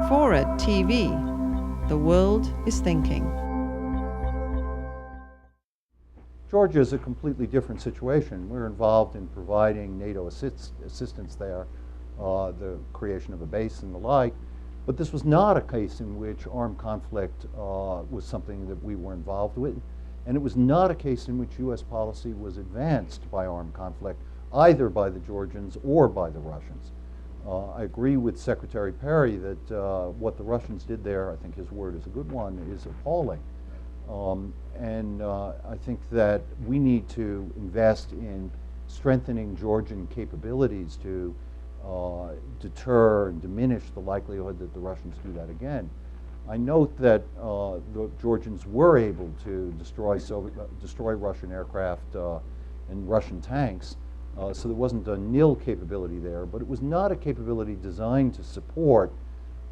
FORA.tv. The world is thinking. Georgia is a completely different situation. We're involved in providing NATO assistance there, the creation of a base and the like. But this was not a case in which armed conflict was something that we were involved with. And it was not a case in which U.S. policy was advanced by armed conflict, either by the Georgians or by the Russians. I agree with Secretary Perry that what the Russians did there, I think his word is a good one, is appalling. I think that we need to invest in strengthening Georgian capabilities to deter and diminish the likelihood that the Russians do that again. I note that the Georgians were able to destroy Russian aircraft and Russian tanks, so there wasn't a nil capability there, but it was not a capability designed to support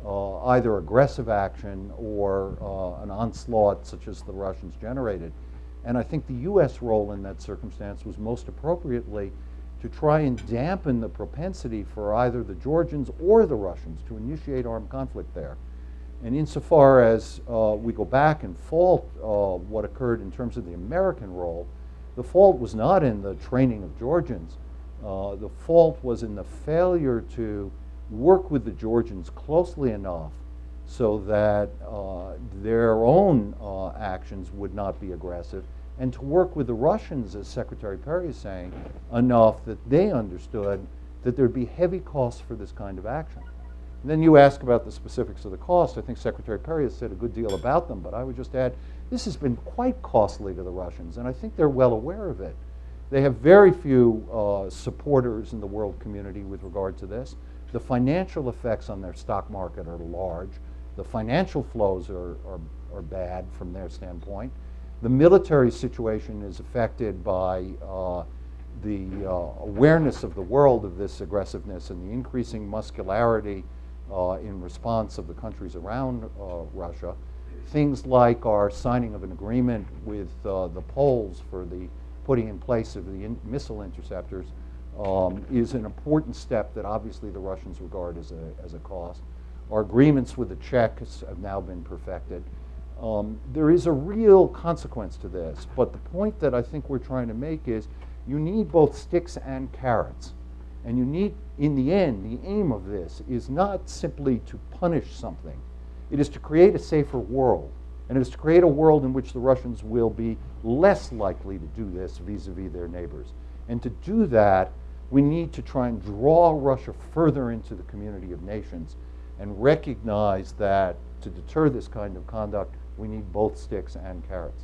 either aggressive action or an onslaught such as the Russians generated. And I think the U.S. role in that circumstance was most appropriately to try and dampen the propensity for either the Georgians or the Russians to initiate armed conflict there. And insofar as we go back and fault what occurred in terms of the American role, the fault was not in the training of Georgians. The fault was in the failure to work with the Georgians closely enough so that their own actions would not be aggressive, and to work with the Russians, as Secretary Perry is saying, enough that they understood that there'd be heavy costs for this kind of action. And then you ask about the specifics of the cost. I think Secretary Perry has said a good deal about them, but I would just add, this has been quite costly to the Russians, and I think they're well aware of it. They have very few supporters in the world community with regard to this. The financial effects on their stock market are large. The financial flows are bad from their standpoint. The military situation is affected by the awareness of the world of this aggressiveness and the increasing muscularity in response of the countries around Russia. Things like our signing of an agreement with the Poles for the putting in place of the missile interceptors is an important step that obviously the Russians regard as a cost. Our agreements with the Czechs have now been perfected. There is a real consequence to this, but the point that I think we're trying to make is you need both sticks and carrots. And you need, in the end, the aim of this is not simply to punish something. It is to create a safer world. And it is to create a world in which the Russians will be less likely to do this vis-a-vis their neighbors. And to do that, we need to try and draw Russia further into the community of nations and recognize that to deter this kind of conduct, we need both sticks and carrots.